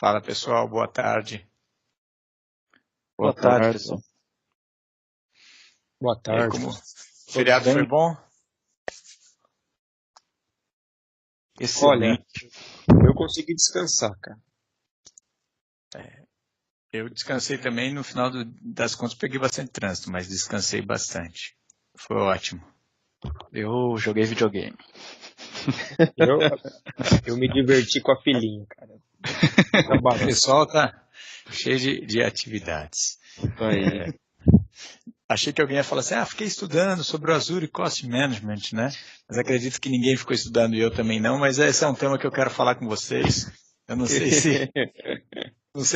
Fala pessoal, boa tarde. Boa tarde, pessoal. Boa E aí, tarde. como o feriado foi bom? Excelente. Eu consegui descansar, cara. Eu descansei também, no final das contas peguei bastante trânsito, mas descansei bastante. Foi ótimo. Eu joguei videogame. Eu me diverti com a filhinha, cara. O pessoal tá cheio de atividades. Aí. Achei que alguém ia falar assim, fiquei estudando sobre o Azure Cost Management, né? Mas acredito que ninguém ficou estudando e eu também não, mas esse é um tema que eu quero falar com vocês. Eu não sei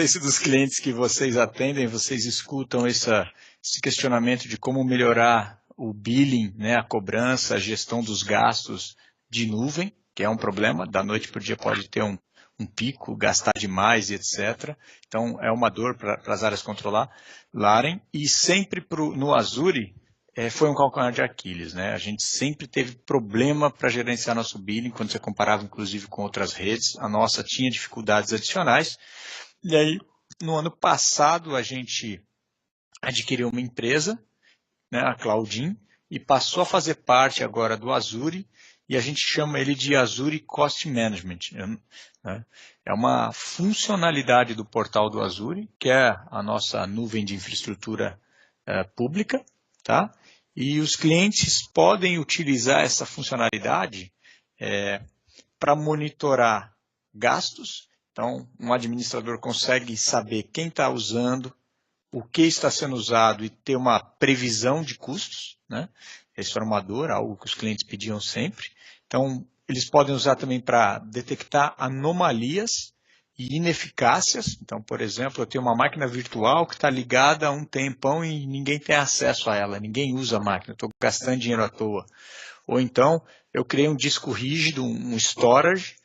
se dos clientes que vocês atendem, vocês escutam esse questionamento de como melhorar o billing, né, a cobrança, a gestão dos gastos de nuvem, que é um problema, da noite para o dia pode ter um pico, gastar demais e etc. Então, é uma dor para as áreas controlarem. E sempre no Azure foi um calcanhar de Aquiles, né? A gente sempre teve problema para gerenciar nosso billing, quando você comparava inclusive com outras redes. A nossa tinha dificuldades adicionais. E aí, no ano passado, a gente adquiriu uma empresa, né, a Claudin, e passou a fazer parte agora do Azure, e a gente chama ele de Azure Cost Management. Né? É uma funcionalidade do portal do Azure, que é a nossa nuvem de infraestrutura pública, tá? E os clientes podem utilizar essa funcionalidade para monitorar gastos. Então, um administrador consegue saber quem está usando, o que está sendo usado e ter uma previsão de custos, né? Isso era uma dor, algo que os clientes pediam sempre. Então, eles podem usar também para detectar anomalias e ineficácias. Então, por exemplo, eu tenho uma máquina virtual que está ligada há um tempão e ninguém tem acesso a ela, ninguém usa a máquina, estou gastando dinheiro à toa. Ou então, eu criei um disco rígido, um storage,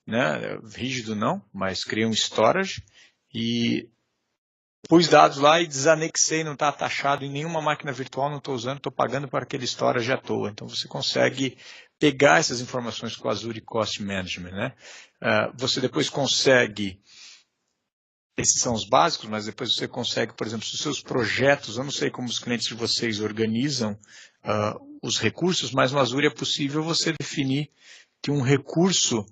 né? Rígido não, mas criei um storage e pus dados lá e desanexei, não está taxado em nenhuma máquina virtual, não estou usando, estou pagando para aquele storage à toa. Então, você consegue pegar essas informações com o Azure Cost Management, né? Você depois consegue, esses são os básicos, mas depois você consegue, por exemplo, se os seus projetos, eu não sei como os clientes de vocês organizam os recursos, mas no Azure é possível você definir que um recurso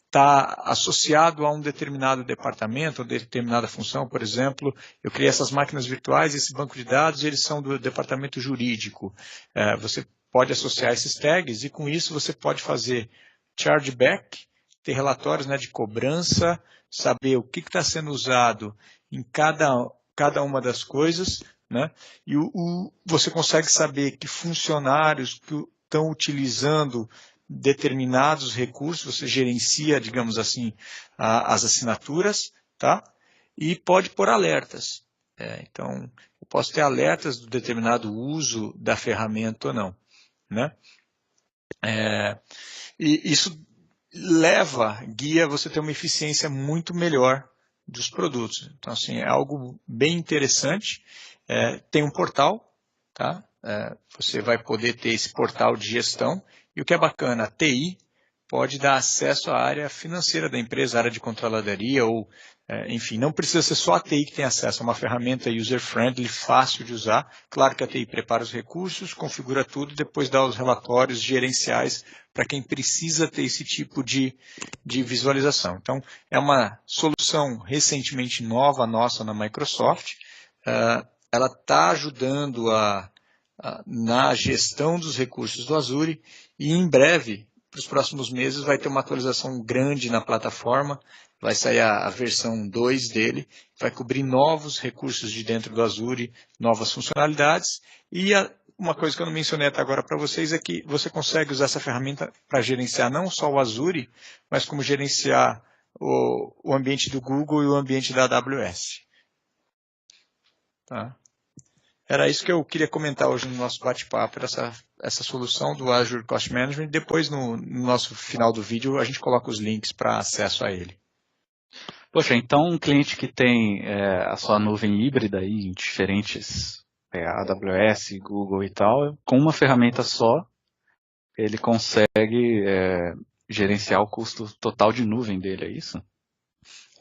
está associado a um determinado departamento, ou determinada função. Por exemplo, eu criei essas máquinas virtuais, esse banco de dados, e eles são do departamento jurídico. Você pode associar esses tags e com isso você pode fazer chargeback, ter relatórios, né, de cobrança, saber o que está sendo usado em cada uma das coisas, né, e você consegue saber que funcionários que estão utilizando determinados recursos, você gerencia, digamos assim, as assinaturas, tá? E pode pôr alertas. Então, eu posso ter alertas do determinado uso da ferramenta ou não, né? E isso guia você a ter uma eficiência muito melhor dos produtos. Então, assim, é algo bem interessante. Tem um portal, tá? Você vai poder ter esse portal de gestão. E o que é bacana, a TI pode dar acesso à área financeira da empresa, área de controladoria, ou, enfim, não precisa ser só a TI que tem acesso, é uma ferramenta user-friendly, fácil de usar. Claro que a TI prepara os recursos, configura tudo, depois dá os relatórios gerenciais para quem precisa ter esse tipo de visualização. Então, é uma solução recentemente nova nossa na Microsoft. Ela está ajudando na gestão dos recursos do Azure e em breve, para os próximos meses, vai ter uma atualização grande na plataforma, vai sair a versão 2 dele, vai cobrir novos recursos de dentro do Azure, novas funcionalidades e uma coisa que eu não mencionei até agora para vocês é que você consegue usar essa ferramenta para gerenciar não só o Azure, mas como gerenciar o ambiente do Google e o ambiente da AWS. Tá? Era isso que eu queria comentar hoje no nosso bate-papo, essa solução do Azure Cost Management. Depois, no nosso final do vídeo, a gente coloca os links para acesso a ele. Poxa, então um cliente que tem a sua nuvem híbrida aí, em diferentes AWS, Google e tal, com uma ferramenta só, ele consegue gerenciar o custo total de nuvem dele, é isso?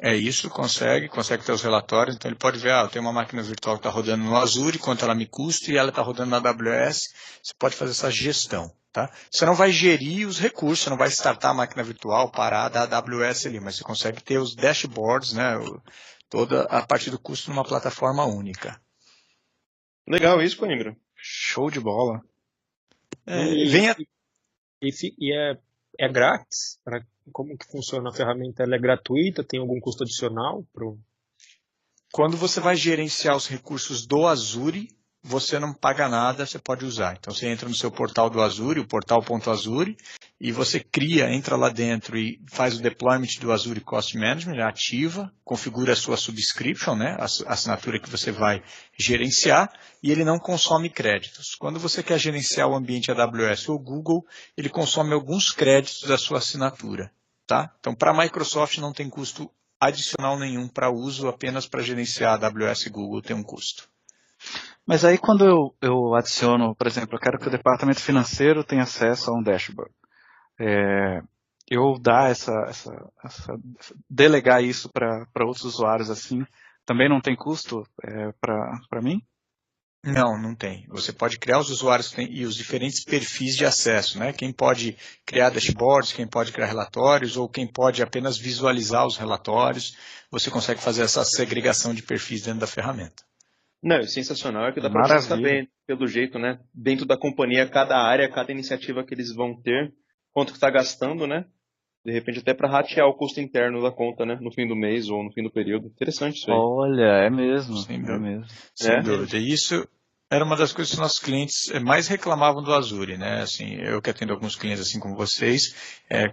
É isso, consegue ter os relatórios, então ele pode ver, eu tenho uma máquina virtual que está rodando no Azure, quanto ela me custa, e ela está rodando na AWS, você pode fazer essa gestão, tá? Você não vai gerir os recursos, você não vai startar a máquina virtual, parar da AWS ali, mas você consegue ter os dashboards, né, toda a parte do custo numa plataforma única. Legal isso, Coimbra. Show de bola. É grátis? Como que funciona a ferramenta? Ela é gratuita? Tem algum custo adicional? Quando você vai gerenciar os recursos do Azure, você não paga nada, você pode usar. Então você entra no seu portal do Azure, o portal.azure, e você entra lá dentro e faz o deployment do Azure Cost Management, ativa, configura a sua subscription, né, a assinatura que você vai gerenciar, e ele não consome créditos. Quando você quer gerenciar o ambiente AWS ou Google, ele consome alguns créditos da sua assinatura. Tá? Então, para a Microsoft não tem custo adicional nenhum para uso, apenas para gerenciar a AWS e Google tem um custo. Mas aí quando eu adiciono, por exemplo, eu quero que o departamento financeiro tenha acesso a um dashboard. Eu dar delegar isso para outros usuários assim, também não tem custo para mim? Não tem. Você pode criar os usuários e os diferentes perfis de acesso, né? Quem pode criar dashboards, quem pode criar relatórios, ou quem pode apenas visualizar os relatórios. Você consegue fazer essa segregação de perfis dentro da ferramenta. Não, sensacional é que dá para você saber, pelo jeito, né? Dentro da companhia, cada área, cada iniciativa que eles vão ter, quanto que está gastando, né? De repente até para ratear o custo interno da conta, né? No fim do mês ou no fim do período. Interessante isso aí. Olha, é mesmo. Sem dúvida. E isso era uma das coisas que os nossos clientes mais reclamavam do Azure, né? Assim, eu que atendo alguns clientes assim como vocês,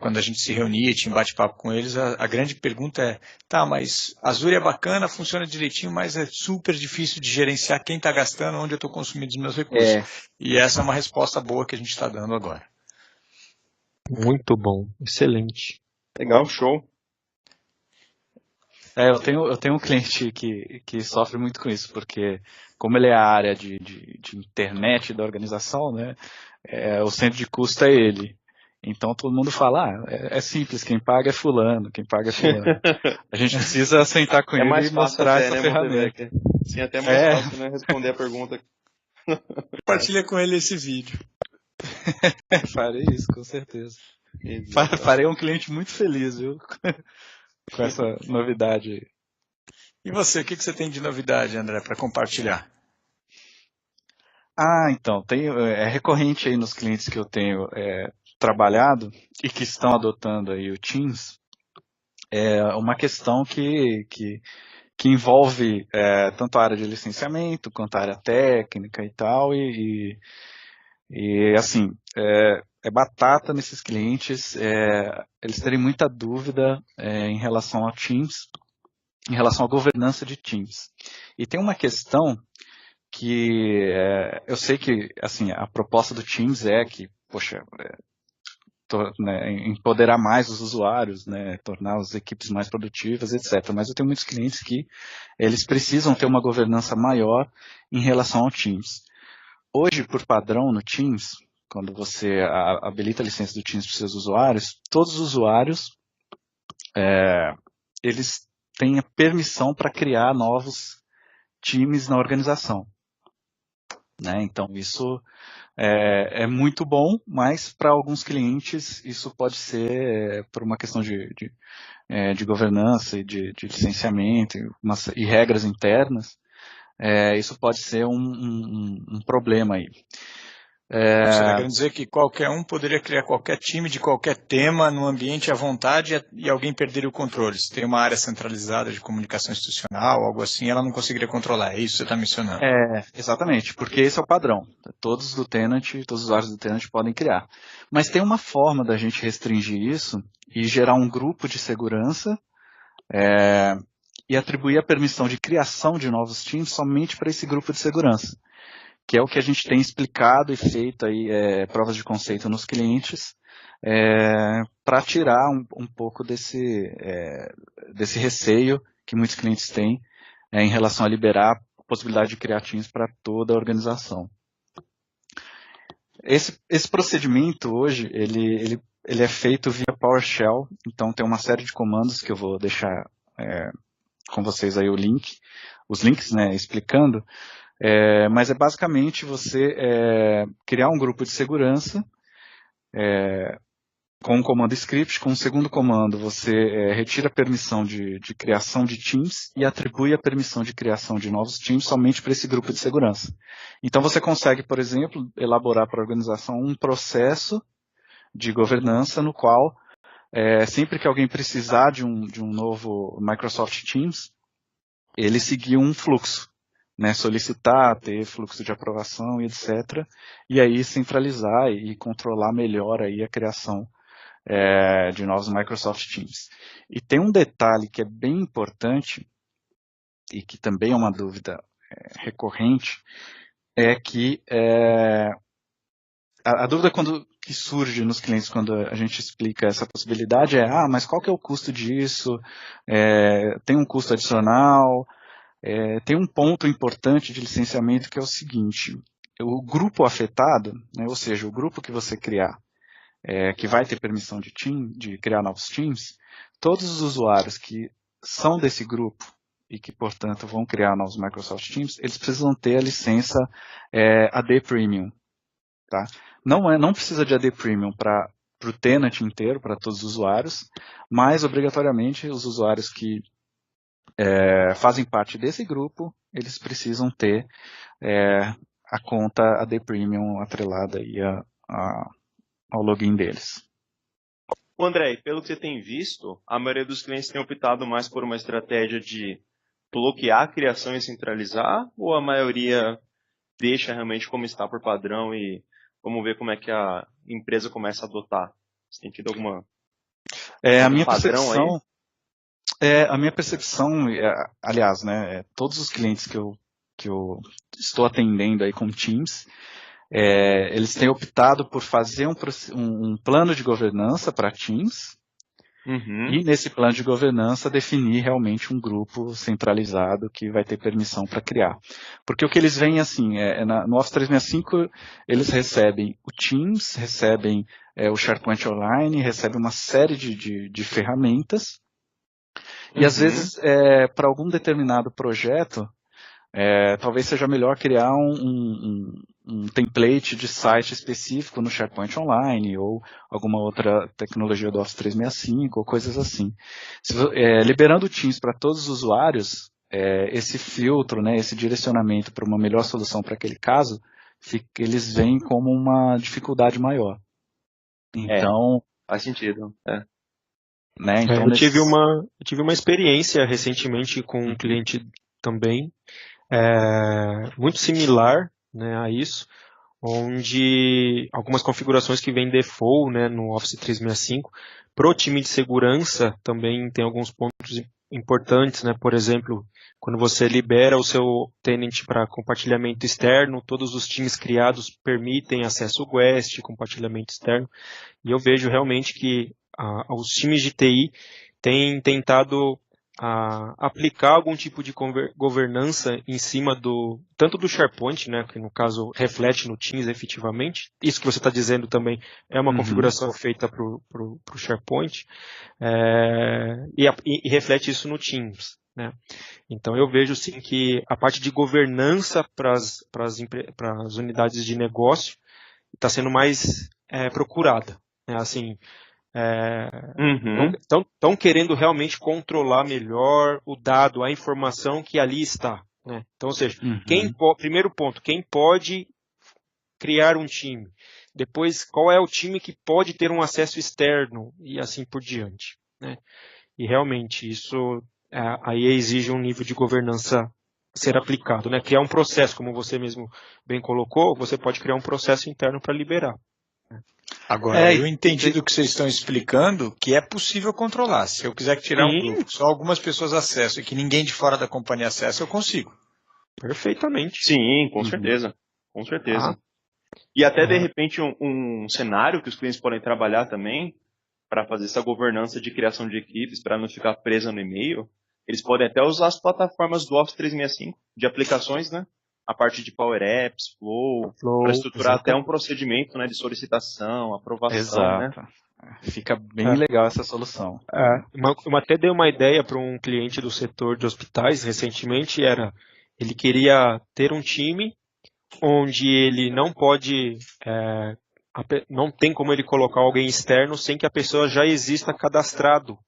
quando a gente se reunia e tinha um bate-papo com eles, a grande pergunta é, mas Azure é bacana, funciona direitinho, mas é super difícil de gerenciar quem está gastando, onde eu estou consumindo os meus recursos. E essa é uma resposta boa que a gente está dando agora. Muito bom, excelente. Legal, show. Eu tenho um cliente que sofre muito com isso, porque como ele é a área de internet da organização, né, o centro de custo é ele. Então todo mundo fala, é simples, quem paga é fulano, quem paga é fulano. A gente precisa sentar com ele e mostrar essa ferramenta. Sim, até mais fácil, né, responder a pergunta. Compartilha com ele esse vídeo. Farei isso, com certeza. Farei um cliente muito feliz, viu? Com essa novidade aí. E você, o que você tem de novidade, André, para compartilhar? Então, é recorrente aí nos clientes que eu tenho trabalhado e que estão adotando aí o Teams, uma questão que envolve tanto a área de licenciamento quanto a área técnica e tal, e assim, é batata nesses clientes, eles terem muita dúvida em relação ao Teams, em relação à governança de Teams. E tem uma questão que eu sei que assim, a proposta do Teams é que, empoderar mais os usuários, né, tornar as equipes mais produtivas, etc. Mas eu tenho muitos clientes que eles precisam ter uma governança maior em relação ao Teams. Hoje, por padrão no Teams, quando você habilita a licença do Teams para os seus usuários, todos os usuários eles têm a permissão para criar novos times na organização. Né? Então, isso é muito bom, mas para alguns clientes isso pode ser, por uma questão de governança e de licenciamento e regras internas, isso pode ser um problema aí. Você está querendo dizer que qualquer um poderia criar qualquer time de qualquer tema no ambiente à vontade e alguém perderia o controle. Se tem uma área centralizada de comunicação institucional, algo assim, ela não conseguiria controlar. É isso que você está mencionando. Exatamente, porque esse é o padrão. Todos os usuários do Tenant podem criar. Mas tem uma forma da gente restringir isso e gerar um grupo de segurança e atribuir a permissão de criação de novos times somente para esse grupo de segurança, que é o que a gente tem explicado e feito aí, provas de conceito nos clientes, para tirar um pouco desse receio que muitos clientes têm em relação a liberar a possibilidade de criar teams para toda a organização. Esse procedimento hoje, ele é feito via PowerShell, então tem uma série de comandos que eu vou deixar com vocês aí os links, né, explicando, mas é basicamente você criar um grupo de segurança com um comando script. Com um segundo comando você retira a permissão de criação de teams e atribui a permissão de criação de novos teams somente para esse grupo de segurança. Então você consegue, por exemplo, elaborar para a organização um processo de governança no qual sempre que alguém precisar de um novo Microsoft Teams, ele seguir um fluxo, né, solicitar, ter fluxo de aprovação e etc. E aí centralizar e controlar melhor aí a criação de novos Microsoft Teams. E tem um detalhe que é bem importante e que também é uma dúvida recorrente, é que a dúvida que surge nos clientes quando a gente explica essa possibilidade mas qual que é o custo disso? Tem um custo adicional? Tem um ponto importante de licenciamento que é o seguinte: o grupo afetado, né, ou seja, o grupo que você criar, que vai ter permissão de criar novos teams, todos os usuários que são desse grupo e que, portanto, vão criar novos Microsoft Teams, eles precisam ter a licença AD Premium. Tá? Não precisa de AD Premium para o tenant inteiro, para todos os usuários, mas, obrigatoriamente, os usuários que fazem parte desse grupo, eles precisam ter a conta AD Premium atrelada aí ao login deles. André, pelo que você tem visto, a maioria dos clientes tem optado mais por uma estratégia de bloquear a criação e centralizar, ou a maioria deixa realmente como está por padrão e vamos ver como é que a empresa começa a adotar? Você tem tido algum padrão aí? A minha percepção, aliás, né, todos os clientes que eu estou atendendo aí com Teams, eles têm optado por fazer um plano de governança para Teams, e nesse plano de governança definir realmente um grupo centralizado que vai ter permissão para criar. Porque o que eles veem assim, no Office 365 eles recebem o Teams, recebem o SharePoint Online, recebem uma série de ferramentas, e às vezes para algum determinado projeto, talvez seja melhor criar um template de site específico no SharePoint Online ou alguma outra tecnologia do Office 365 ou coisas assim. Liberando o Teams para todos os usuários, esse filtro, né, esse direcionamento para uma melhor solução para aquele caso, eles veem como uma dificuldade maior. Então, faz sentido. Né, então eu tive uma experiência recentemente com um cliente também, muito similar, né, a isso, onde algumas configurações que vêm default, né, no Office 365, para o time de segurança também tem alguns pontos importantes, né, por exemplo, quando você libera o seu tenant para compartilhamento externo, todos os times criados permitem acesso guest, compartilhamento externo, e eu vejo realmente que os times de TI têm tentado aplicar algum tipo de governança em cima tanto do SharePoint, né, que no caso reflete no Teams efetivamente. Isso que você está dizendo também é uma configuração feita para o SharePoint, e reflete isso no Teams, né. Então eu vejo sim que a parte de governança para as unidades de negócio está sendo mais procurada, né, assim. Estão querendo realmente controlar melhor o dado, a informação que ali está, né? Então, ou seja, primeiro ponto, quem pode criar um time? Depois, qual é o time que pode ter um acesso externo? E assim por diante, né? E realmente isso aí exige um nível de governança ser aplicado, né? Criar um processo, como você mesmo bem colocou, você pode criar um processo interno para liberar. Agora, eu entendi do que vocês estão explicando que é possível controlar. Se eu quiser tirar um grupo, só algumas pessoas acessam e que ninguém de fora da companhia acessa, eu consigo. Perfeitamente. Sim, com certeza. Com certeza. E até, de repente, um cenário que os clientes podem trabalhar também para fazer essa governança de criação de equipes, para não ficar presa no e-mail, eles podem até usar as plataformas do Office 365, de aplicações, né? A parte de Power Apps, Flow para estruturar até um procedimento, né, de solicitação, aprovação. Exato. Né? Fica bem legal essa solução. Eu até dei uma ideia para um cliente do setor de hospitais recentemente, ele queria ter um time onde ele não pode, não tem como ele colocar alguém externo sem que a pessoa já exista cadastrado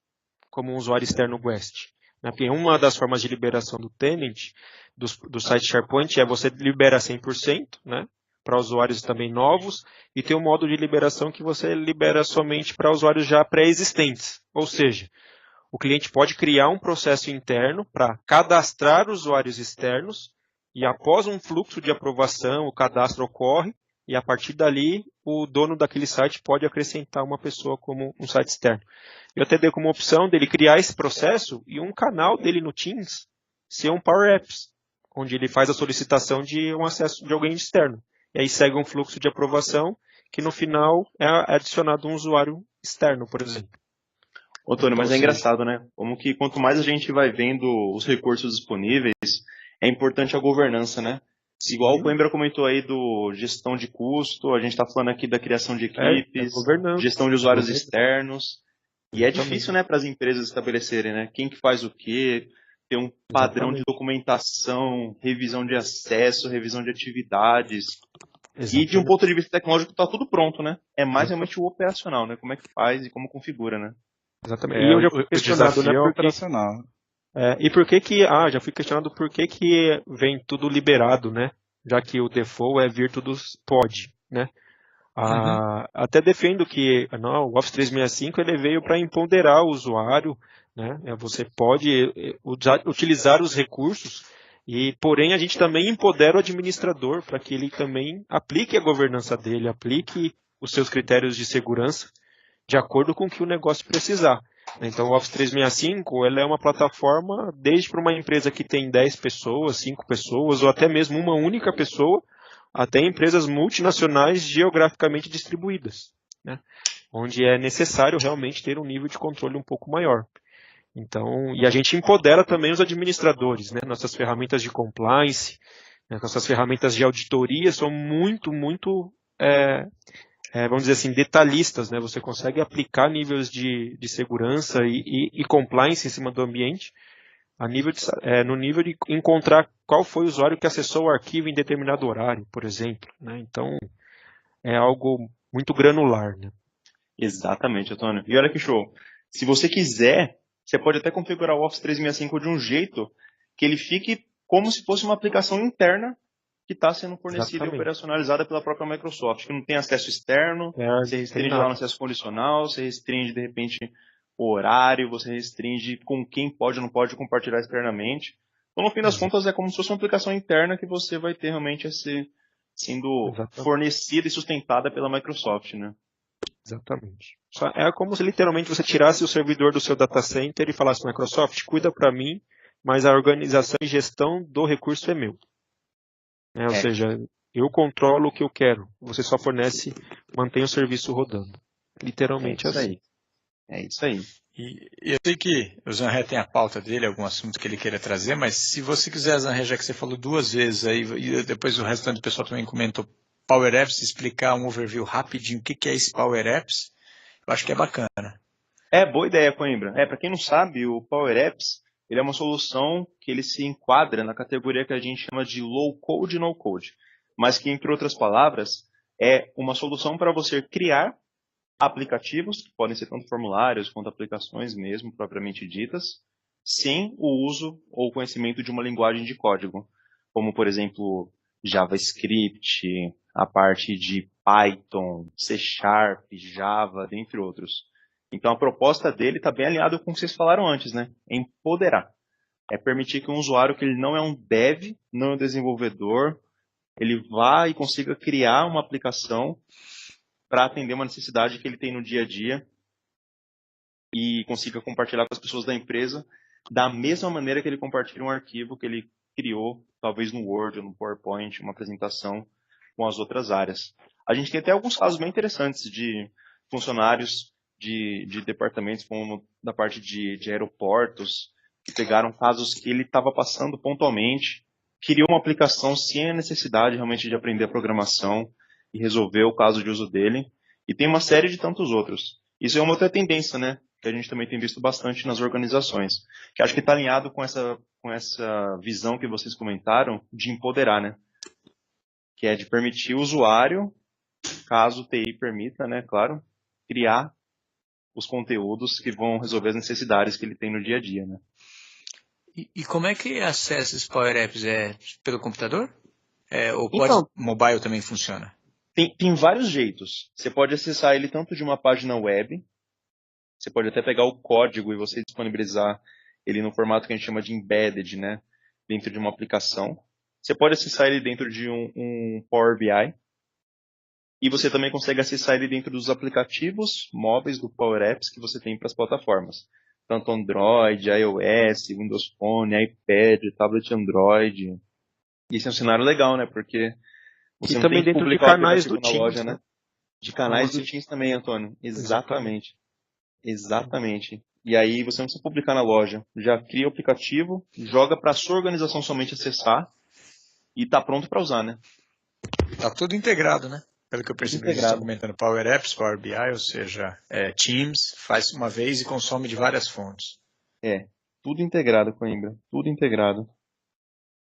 como um usuário externo Guest. Porque uma das formas de liberação do tenant, do site SharePoint, é você libera 100%, né, para usuários também novos, e tem um modo de liberação que você libera somente para usuários já pré-existentes. Ou seja, o cliente pode criar um processo interno para cadastrar usuários externos, e após um fluxo de aprovação, o cadastro ocorre, e a partir dali, o dono daquele site pode acrescentar uma pessoa como um site externo. Eu até dei como opção dele criar esse processo e um canal dele no Teams ser um Power Apps, onde ele faz a solicitação de um acesso de alguém externo. E aí segue um fluxo de aprovação que no final é adicionado um usuário externo, por exemplo. Ô, Tony, mas é engraçado, né? Como que quanto mais a gente vai vendo os recursos disponíveis, é importante a governança, né? Se igual o Coimbra comentou aí do gestão de custo, a gente está falando aqui da criação de equipes, gestão de usuários externos. E é difícil, né, para as empresas estabelecerem, né? Quem que faz o quê, ter um padrão de documentação, revisão de acesso, revisão de atividades. E de um ponto de vista tecnológico está tudo pronto, né? É mais realmente o operacional, né? Como é que faz e como configura, né? Exatamente. E eu já fui questionado, né? Operacional. E por que já fui questionado por que vem tudo liberado, né? Já que o default é vir tudo pode, né? Até defendo que o Office 365 ele veio para empoderar o usuário, né? Você pode utilizar os recursos, porém a gente também empodera o administrador para que ele também aplique a governança dele, aplique os seus critérios de segurança de acordo com o que o negócio precisar. Então o Office 365 ela é uma plataforma desde para uma empresa que tem 10 pessoas, 5 pessoas ou até mesmo uma única pessoa, até empresas multinacionais geograficamente distribuídas, né? Onde é necessário realmente ter um nível de controle um pouco maior. Então, e a gente empodera também os administradores, né? Nossas ferramentas de compliance, né? Nossas ferramentas de auditoria são muito vamos dizer assim, detalhistas, né? Você consegue aplicar níveis de segurança e compliance em cima do ambiente no nível de encontrar qual foi o usuário que acessou o arquivo em determinado horário, por exemplo, né? Então, é algo muito granular, né? Exatamente, Antônio. E olha que show. Se você quiser, você pode até configurar o Office 365 de um jeito que ele fique como se fosse uma aplicação interna que está sendo fornecida e operacionalizada pela própria Microsoft, que não tem acesso externo, você restringe lá no acesso condicional, você restringe, de repente, o horário, você restringe com quem pode ou não pode compartilhar externamente. Então, no fim das contas, é como se fosse uma aplicação interna que você vai ter realmente sendo fornecida e sustentada pela Microsoft, né? Exatamente. É como se literalmente você tirasse o servidor do seu data center e falasse, Microsoft, cuida para mim, mas a organização e gestão do recurso é meu. Ou seja, eu controlo o que eu quero. Você só fornece, mantém o serviço rodando. Literalmente assim. É isso aí. E eu sei que o Zanré tem a pauta dele, algum assunto que ele queira trazer, mas se você quiser, Zanré, já que você falou 2 vezes aí, e depois o restante do pessoal também comentou Power Apps, explicar um overview rapidinho o que é esse Power Apps, eu acho que é bacana. Boa ideia, Coimbra. Para quem não sabe, o Power Apps ele é uma solução que ele se enquadra na categoria que a gente chama de low code e no code, mas que, entre outras palavras, é uma solução para você criar aplicativos, que podem ser tanto formulários quanto aplicações mesmo, propriamente ditas, sem o uso ou conhecimento de uma linguagem de código, como, por exemplo, JavaScript, a parte de Python, C#, Java, dentre outros. Então, a proposta dele está bem alinhada com o que vocês falaram antes, né? É empoderar. É permitir que um usuário que ele não é um dev, não é um desenvolvedor, ele vá e consiga criar uma aplicação para atender uma necessidade que ele tem no dia a dia e consiga compartilhar com as pessoas da empresa da mesma maneira que ele compartilha um arquivo que ele criou, talvez no Word ou no PowerPoint, uma apresentação com as outras áreas. A gente tem até alguns casos bem interessantes de funcionários de departamentos como da parte de aeroportos, que pegaram casos que ele estava passando pontualmente, criou uma aplicação sem a necessidade realmente de aprender a programação e resolver o caso de uso dele. E tem uma série de tantos outros. Isso é uma outra tendência, né? Que a gente também tem visto bastante nas organizações. Que acho que está alinhado com essa visão que vocês comentaram de empoderar, né? Que é de permitir o usuário, caso o TI permita, né? Claro, criar os conteúdos que vão resolver as necessidades que ele tem no dia a dia, né? E como é que acessa esses Power Apps? É pelo computador? Ou Então, mobile também funciona? Tem vários jeitos. Você pode acessar ele tanto de uma página web, você pode até pegar o código e você disponibilizar ele no formato que a gente chama de embedded, né? Dentro de uma aplicação. Você pode acessar ele dentro de um Power BI. E você também consegue acessar ele dentro dos aplicativos móveis do Power Apps que você tem para as plataformas. Tanto Android, iOS, Windows Phone, iPad, tablet Android. Isso é um cenário legal, né? Porque você não também tem que dentro de publicar o canais do aplicativo na Teams, loja, né? né? De canais do Teams também, Antônio. Exatamente. E aí você não precisa publicar na loja. Já cria o aplicativo, joga para a sua organização somente acessar e está pronto para usar, né? Tá tudo integrado, né? Pelo que eu percebi, vocês estão comentando Power Apps, Power BI, ou seja, Teams, faz uma vez e consome de várias fontes. Tudo integrado, Coimbra. Tudo integrado.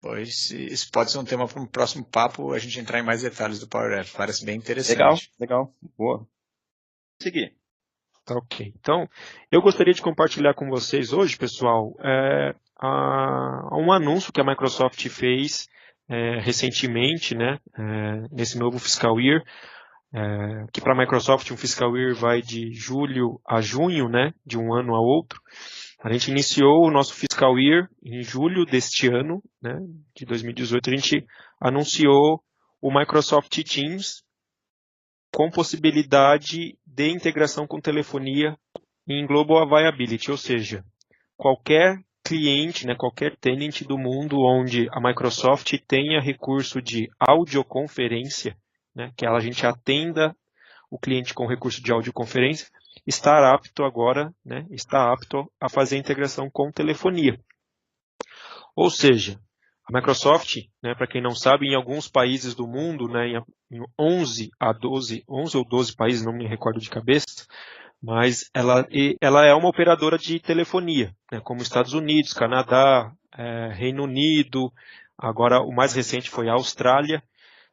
Pois isso pode ser um tema para um próximo papo, a gente entrar em mais detalhes do Power Apps. Parece bem interessante. Legal. Boa. Seguir. Tá ok. Então, eu gostaria de compartilhar com vocês hoje, pessoal, um anúncio que a Microsoft fez recentemente, né, nesse novo fiscal year, que para a Microsoft um fiscal year vai de julho a junho, né, de um ano a outro. A gente iniciou o nosso fiscal year em julho deste ano, né, de 2018. A gente anunciou o Microsoft Teams com possibilidade de integração com telefonia em Global Availability, ou seja, qualquer cliente, né, qualquer tenant do mundo onde a Microsoft tenha recurso de audioconferência, né, que a gente atenda o cliente com recurso de audioconferência, está apto agora, né, está apto a fazer a integração com telefonia. Ou seja, a Microsoft, né, para quem não sabe, em alguns países do mundo, né, em 11 ou 12 países, não me recordo de cabeça, mas ela é uma operadora de telefonia, né, como Estados Unidos, Canadá, Reino Unido, agora o mais recente foi a Austrália.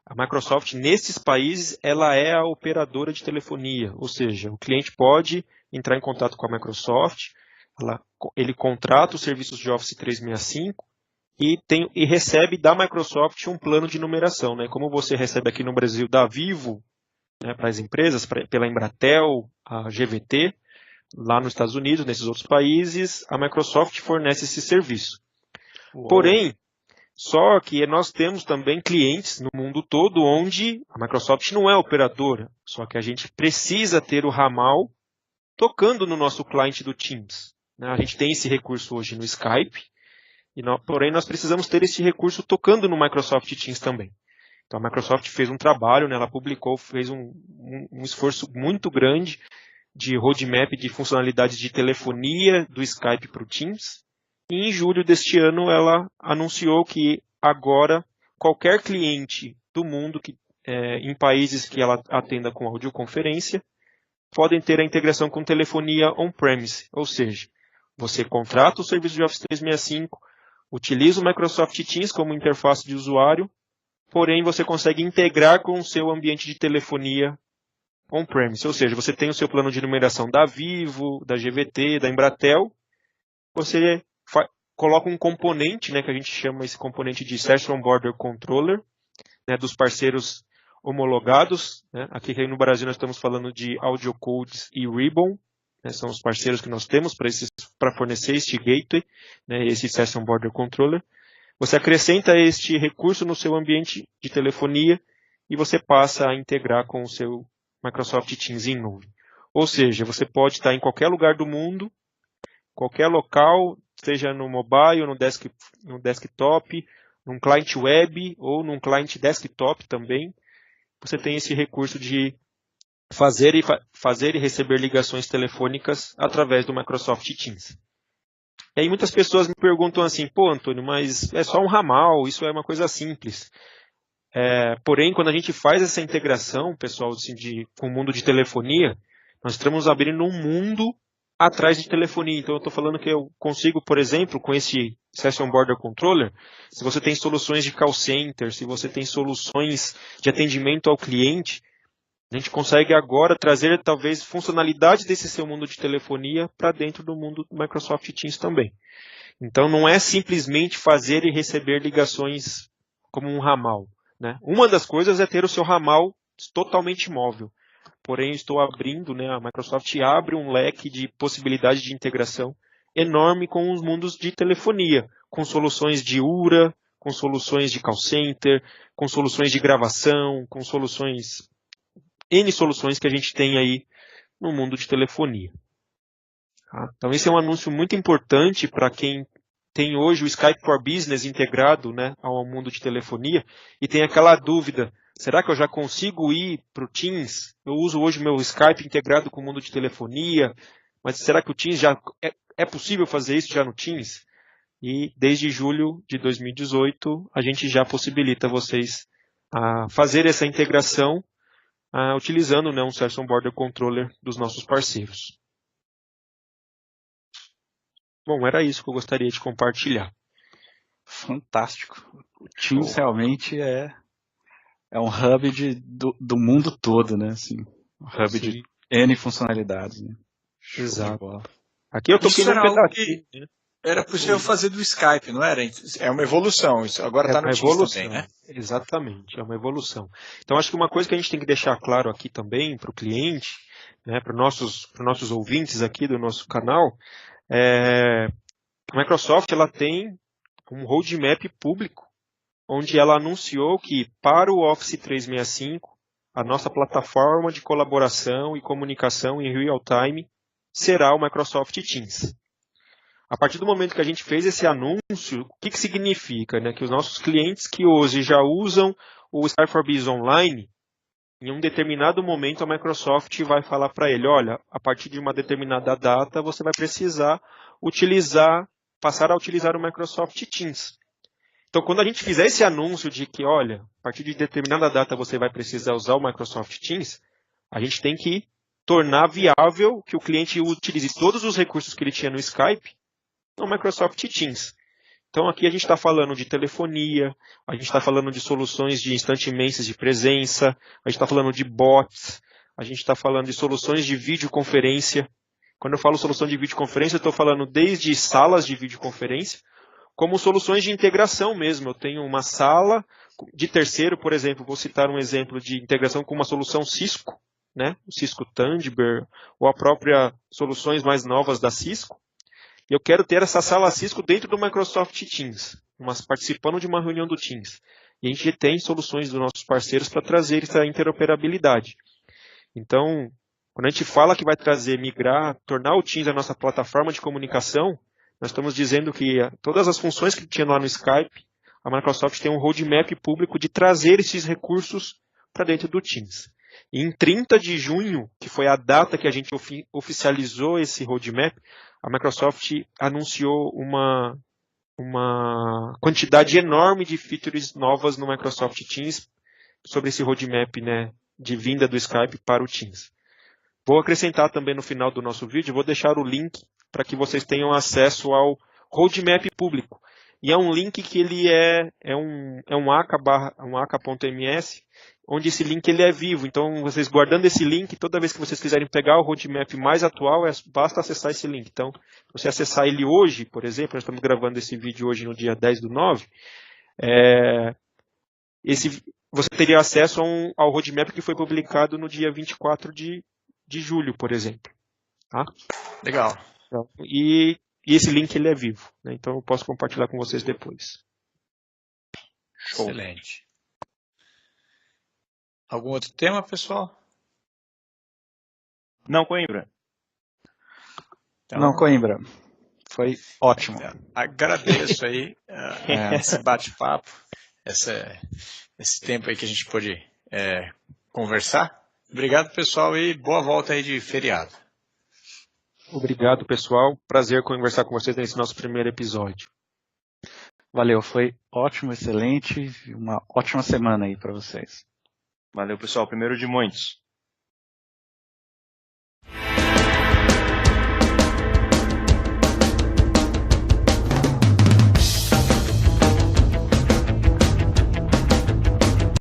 A Microsoft, nesses países, ela é a operadora de telefonia, ou seja, o cliente pode entrar em contato com a Microsoft, ele contrata os serviços de Office 365 e recebe da Microsoft um plano de numeração, né? Como você recebe aqui no Brasil da Vivo, né, para as empresas, pela Embratel, a GVT, lá nos Estados Unidos, nesses outros países, a Microsoft fornece esse serviço. Uou. Porém, só que nós temos também clientes no mundo todo onde a Microsoft não é operadora, só que a gente precisa ter o ramal tocando no nosso cliente do Teams, né? A gente tem esse recurso hoje no Skype, porém nós precisamos ter esse recurso tocando no Microsoft Teams também. Então a Microsoft fez um trabalho, né, ela fez um esforço muito grande de roadmap de funcionalidades de telefonia do Skype para o Teams. E em julho deste ano ela anunciou que agora qualquer cliente do mundo em países que ela atenda com audioconferência podem ter a integração com telefonia on-premise, ou seja, você contrata o serviço de Office 365, utiliza o Microsoft Teams como interface de usuário, porém você consegue integrar com o seu ambiente de telefonia on-premise, ou seja, você tem o seu plano de numeração da Vivo, da GVT, da Embratel, você coloca um componente, né, que a gente chama esse componente de Session Border Controller, né, dos parceiros homologados, né? Aqui no Brasil nós estamos falando de AudioCodes e Ribbon, né, são os parceiros que nós temos para fornecer este gateway, né, esse Session Border Controller. Você acrescenta este recurso no seu ambiente de telefonia e você passa a integrar com o seu Microsoft Teams em nuvem. Ou seja, você pode estar em qualquer lugar do mundo, qualquer local, seja no mobile, no desktop, num client web ou num client desktop também. Você tem esse recurso de fazer e receber ligações telefônicas através do Microsoft Teams. E aí muitas pessoas me perguntam assim, pô, Antônio, mas é só um ramal, isso é uma coisa simples. Porém, quando a gente faz essa integração, pessoal, assim, com o mundo de telefonia, Nós estamos abrindo um mundo atrás de telefonia. Então eu estou falando que eu consigo, por exemplo, com esse Session Border Controller, se você tem soluções de call center, se você tem soluções de atendimento ao cliente, a gente consegue agora trazer talvez funcionalidades desse seu mundo de telefonia para dentro do mundo do Microsoft Teams também. Então não é simplesmente fazer e receber ligações como um ramal, né? Uma das coisas é ter o seu ramal totalmente móvel. Porém, estou abrindo, né, a Microsoft abre um leque de possibilidade de integração enorme com os mundos de telefonia, com soluções de URA, com soluções de call center, com soluções de gravação, com soluções, N soluções que a gente tem aí no mundo de telefonia. Tá? Então, esse é um anúncio muito importante para quem tem hoje o Skype for Business integrado, né, ao mundo de telefonia e tem aquela dúvida: será que eu já consigo ir para o Teams? Eu uso hoje meu Skype integrado com o mundo de telefonia, mas será que o Teams já é possível fazer isso já no Teams? E desde julho de 2018 a gente já possibilita vocês a fazer essa integração utilizando, né, um Session Border Controller dos nossos parceiros. Bom, era isso que eu gostaria de compartilhar. Fantástico. O Teams realmente é um hub do mundo todo, né? Assim, um hub de N funcionalidades, né? Exato. Aqui eu toquei no pedacinho, né? Era possível fazer do Skype, não era? É uma evolução, isso agora está no Teams também, né? Exatamente, é uma evolução. Então acho que uma coisa que a gente tem que deixar claro aqui também para o cliente, né, para os nossos ouvintes aqui do nosso canal, a Microsoft ela tem um roadmap público, onde ela anunciou que para o Office 365, a nossa plataforma de colaboração e comunicação em real time será o Microsoft Teams. A partir do momento que a gente fez esse anúncio, o que significa? Né? Que os nossos clientes que hoje já usam o Skype for Business Online, em um determinado momento a Microsoft vai falar para ele: olha, a partir de uma determinada data você vai precisar passar a utilizar o Microsoft Teams. Então, quando a gente fizer esse anúncio de que, olha, a partir de determinada data você vai precisar usar o Microsoft Teams, a gente tem que tornar viável que o cliente utilize todos os recursos que ele tinha no Skype no Microsoft Teams. Então, aqui a gente está falando de telefonia, a gente está falando de soluções de instant messages de presença, a gente está falando de bots, a gente está falando de soluções de videoconferência. Quando eu falo solução de videoconferência, eu estou falando desde salas de videoconferência, como soluções de integração mesmo. Eu tenho uma sala de terceiro, por exemplo, vou citar um exemplo de integração com uma solução Cisco, né? O Cisco Thunderbird, ou a própria soluções mais novas da Cisco. E eu quero ter essa sala Cisco dentro do Microsoft Teams, participando de uma reunião do Teams. E a gente tem soluções dos nossos parceiros para trazer essa interoperabilidade. Então, quando a gente fala que vai migrar, tornar o Teams a nossa plataforma de comunicação, nós estamos dizendo que todas as funções que tinha lá no Skype, a Microsoft tem um roadmap público de trazer esses recursos para dentro do Teams. E em 30 de junho, que foi a data que a gente oficializou esse roadmap, a Microsoft anunciou uma quantidade enorme de features novas no Microsoft Teams sobre esse roadmap, né, de vinda do Skype para o Teams. Vou acrescentar também no final do nosso vídeo, vou deixar o link para que vocês tenham acesso ao roadmap público. E é um link que ele é um aka.ms, onde esse link ele é vivo. Então, vocês guardando esse link, toda vez que vocês quiserem pegar o roadmap mais atual, basta acessar esse link. Então, se você acessar ele hoje, por exemplo, nós estamos gravando esse vídeo hoje no dia 10/9, você teria acesso ao roadmap que foi publicado no dia 24 de julho, por exemplo. Tá? Legal. E esse link ele é vivo, né? Então eu posso compartilhar com vocês depois. Show. Excelente. Algum outro tema, pessoal? Não, Coimbra. Então, não, Coimbra. Foi ótimo. Agradeço aí esse bate-papo, esse tempo aí que a gente pôde conversar. Obrigado, pessoal, e boa volta aí de feriado. Obrigado, pessoal. Prazer conversar com vocês nesse nosso primeiro episódio. Valeu, foi ótimo, excelente. Uma ótima semana aí para vocês. Valeu, pessoal. Primeiro de muitos.